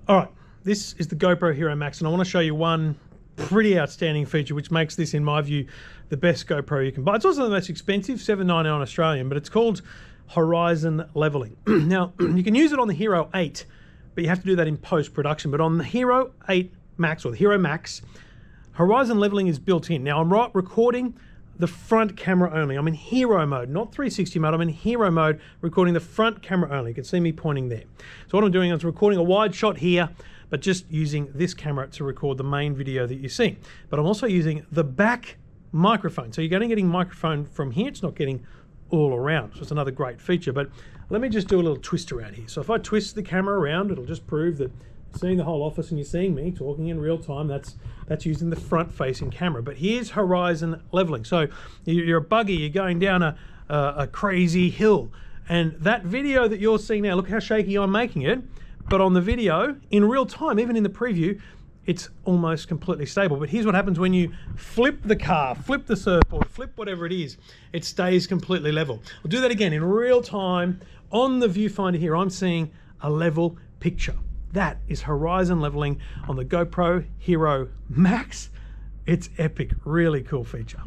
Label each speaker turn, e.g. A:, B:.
A: All right, this is the GoPro Hero Max, and I want to show you one pretty outstanding feature which makes this, in my view, the best GoPro you can buy. It's also the most expensive, $7.99 Australian, but it's called horizon leveling. Now, you can use it on the Hero 8, but you have to do that in post-production. But on the Hero 8 Max, or the Hero Max, horizon leveling is built in. Now, I'm recording the front camera only. I'm in hero mode, not 360 mode. I'm in hero mode, recording the front camera only. You can see me pointing there. So what I'm doing is recording a wide shot here, but just using this camera to record the main video that you see. But I'm also using the back microphone. So you're only getting microphone from here. It's not getting all around. So it's another great feature. But let me just do a little twist around here. So if I twist the camera around, it'll just prove that you're seeing the whole office and you're seeing me talking in real time. That's using the front-facing camera. But here's horizon leveling. So you're a buggy, you're going down a crazy hill. And that video that you're seeing now, look how shaky I'm making it. But on the video, in real time, even in the preview, it's almost completely stable. But here's what happens when you flip the car, flip the surfboard, flip whatever it is, it stays completely level. I'll do that again in real time. On the viewfinder here, I'm seeing a level picture. That is horizon leveling on the GoPro Hero Max. It's epic, really cool feature.